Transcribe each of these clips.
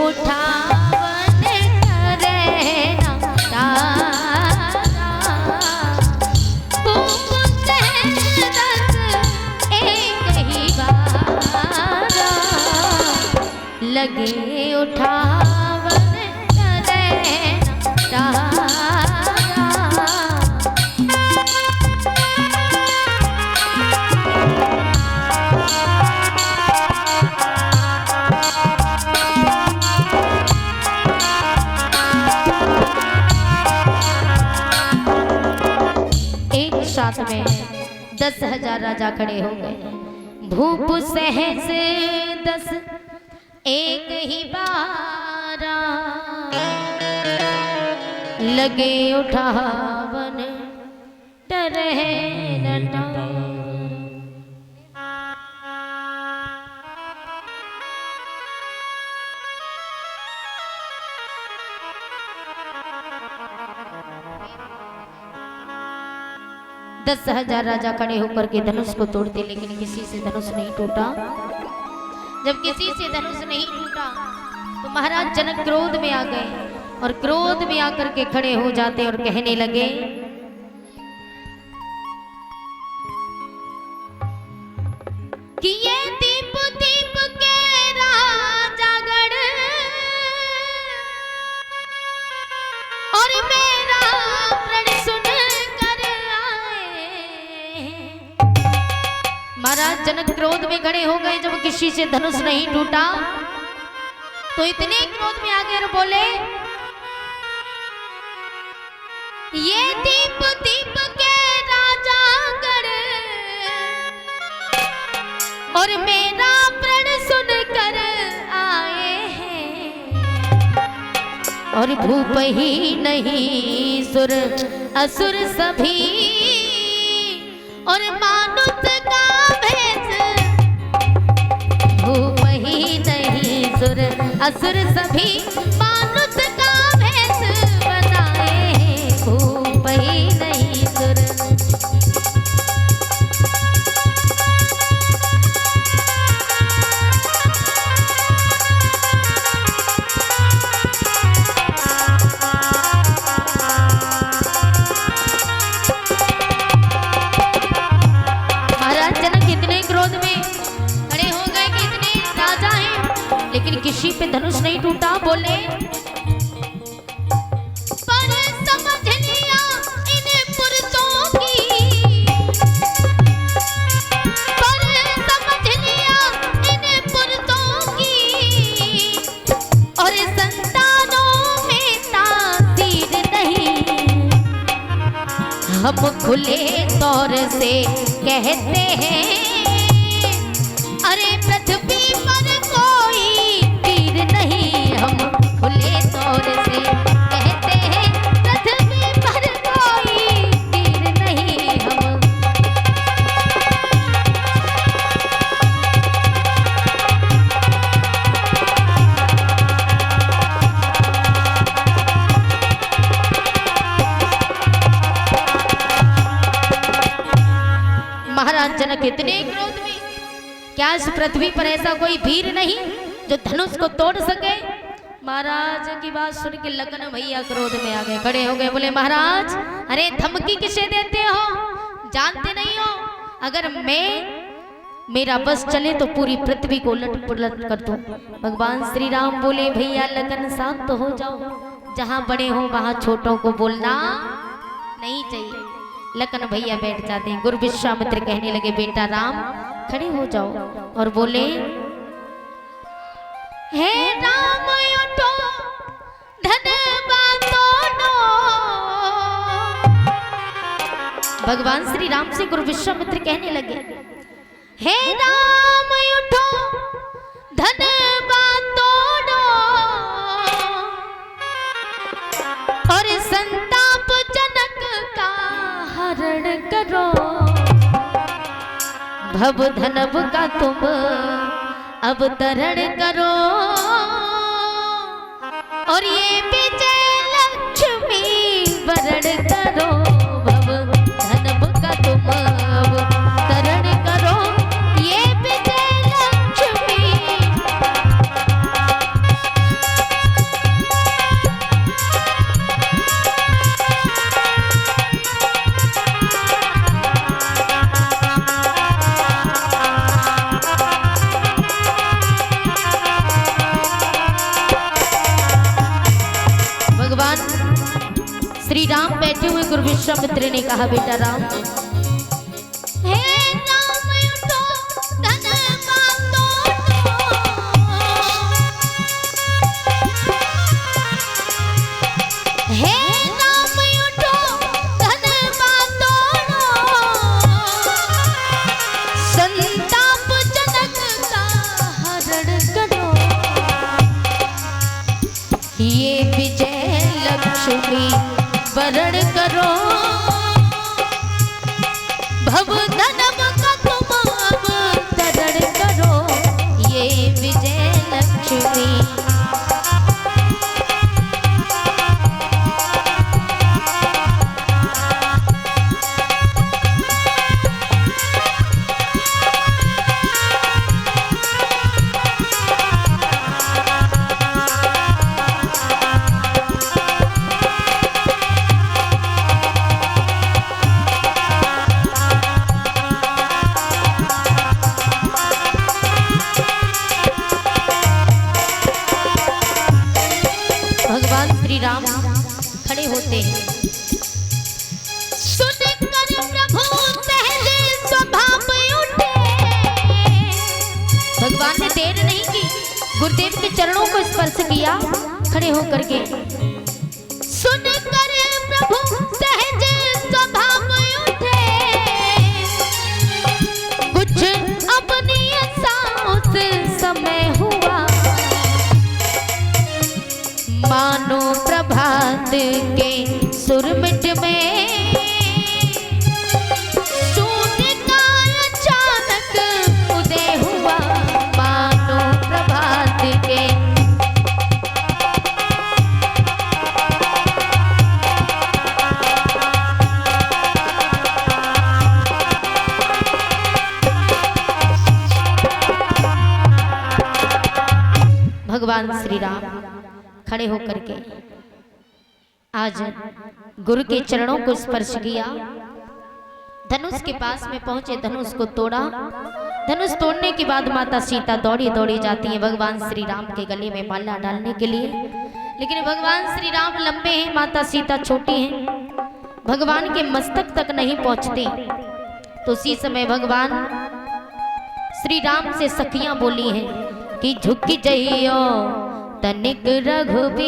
उठावन करे ना तारा, भूप सहस एक ही बारा, लगे उठावन करे ना तारा। साथ में 10,000 राजा खड़े हो गए। भूप सहस 10 एक ही बारा, लगे उठावन टरहे न तारा। दस 10,000 राजा खड़े होकर के धनुष को तोड़ते, लेकिन किसी से धनुष नहीं टूटा। जब किसी से धनुष नहीं टूटा तो महाराज जनक क्रोध में आ गए और क्रोध में आकर के खड़े हो जाते और कहने लगे, कि ये दीप दीप के राजागढ़ और मेरा प्रण सुन कर आए। महाराज जनक क्रोध में खड़े हो गए। जब किसी से धनुष नहीं टूटा तो इतने क्रोध में आ गए और बोले, ये दीप दीप के राजागढ़ और मेरा प्रण सुन कर आए हैं, और भूप ही नहीं सुर असुर सभी और मानुष का भेष, भूप ही नहीं सुर असुर सभी मानुष का भेष बनाए हैं, भूप ही नहीं सुर। किसी पे धनुष नहीं टूटा। बोले, पर समझ लिया इन पुरुषों की, पर समझ लिया इन पुरुषों की, और संतानों में तासीर नहीं। हम खुले तौर से कहते हैं, अरे पृथ्वी पर कोई नहीं। हम खुले तौर से कहते हैं, पृथ्वी पर कोई तीर नहीं। हम महाराज जनक इतने क्रोध में, क्या इस पृथ्वी पर ऐसा कोई वीर नहीं जो धनुष को तोड़ सके। महाराज की बात सुन के लखन भैया क्रोध में आ गए, खड़े हो गए। बोले, महाराज अरे धमकी किसे देते हो, जानते नहीं हो अगर मेरा बस चले तो पूरी पृथ्वी को उलट पुलट कर दूं। भगवान श्री राम बोले, भैया लखन शांत तो हो जाओ, जहां बड़े हो वहां छोटों को बोलना नहीं चाहिए। लखन भैया बैठ जाते हैं। गुरु विश्वामित्र कहने लगे, बेटा राम खड़े हो जाओ, और बोले, हे राम उठो धनवान दोनों। भगवान श्री राम से गुरु विश्वामित्र कहने लगे, हे राम उठो धनवान दोनों, और संताप जनक का हरण करो। भव धनव का तुम अब तरण करो, और ये विजय लक्ष्मी वरण करो। भव धनव का तुम अब तरण करो, ये विजय लक्ष्मी। बैठे हुए गुरु विश्वामित्र ने कहा, बेटा राम, हे राम उठो धन मातो, हे राम उठो धन मातो, संताप जनक का हरण करो, ये विजय लक्ष्मी वरण करो, भव धनम का तुम अवतरण करो, ये विजय लक्ष्मी। भगवान श्री राम खड़े होते हैं, सुनकर प्रभु सहज स्वभाव उठे। भगवान ने देर नहीं की, गुरुदेव के चरणों को स्पर्श किया खड़े होकर के। सुनकर प्रभु सहज स्वभाव उठे, कुछ अपनी साउस समय हुआ, मानो प्रभात के सुरमिट में सूर्य का अचानक उदय हुआ, मानो प्रभात के। भगवान श्री राम खड़े होकर के आज गुरु के चरणों को स्पर्श किया, धनुष के पास में पहुंचे, धनुष को तोड़ा। धनुष तोड़ने के बाद माता सीता दौड़ी दौड़ी जाती है भगवान श्री राम के गले में माला डालने के लिए, लेकिन भगवान श्री राम लंबे हैं, माता सीता छोटी हैं, भगवान के मस्तक तक नहीं पहुंचते। तो उसी समय भगवान श्री राम से सखियां बोली हैं कि झुक जइयो तनिक रघुबीर,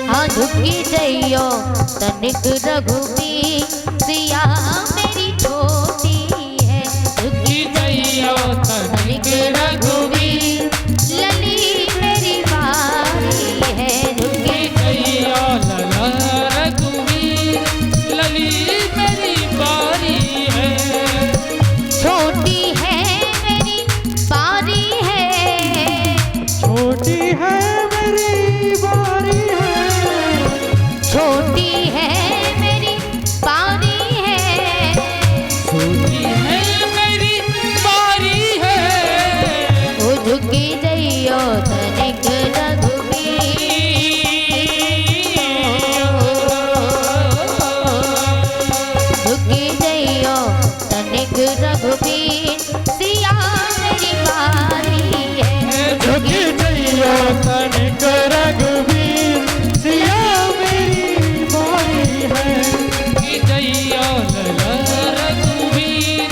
हाँ झुकी जइयो तनिक रघुबीर, सिया मेरी छोटी है, झुकी जइयो तनिक रघुबीर, लली मेरी बारी है, झुकी जइयो रघुबीर, लली मेरी बारी है, छोटी है मेरी बारी है, छोटी है मेरी बारी है, छोटी है मेरी बारी है, छोटी है मेरी बारी है, ओ झुकी जइयो तनिक रघुबीर, झुकी जइयो तनिक रघुबीर, सिया मेरी बारी है, झुकी जइयो तनिक रघुबीर, सिया मेरी बारी है, झुकी जइयो रघुबीर,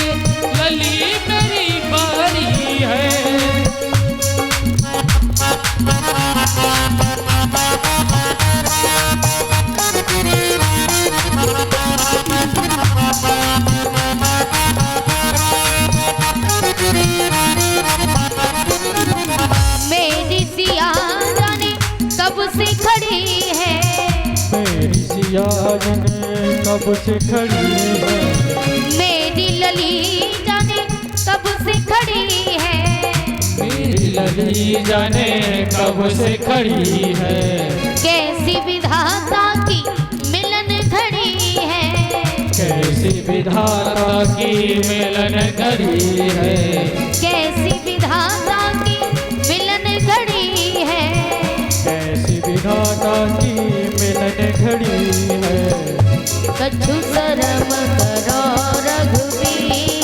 लली मेरी बारी है। मेरी सिया जाने कब से खड़ी है, मेरी सिया जाने कब से खड़ी है, मेरी लली जाने कब से खड़ी है, मेरी लली जाने कब से खड़ी है, कैसी विधाता की मिलन घड़ी है, कैसी विधाता की मिलन घड़ी है, कैसी विधाता की मिलन घड़ी है, कैसी विधाता की मिलन घड़ी है, कछु शर्म करो रघुबीर,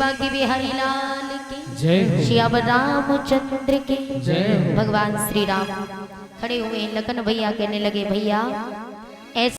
बाकी बिहारी लाल की जय हो। श्याम रामचंद्र के जय हो। भगवान श्री राम खड़े हुए लखन भैया कहने लगे भैया ऐसे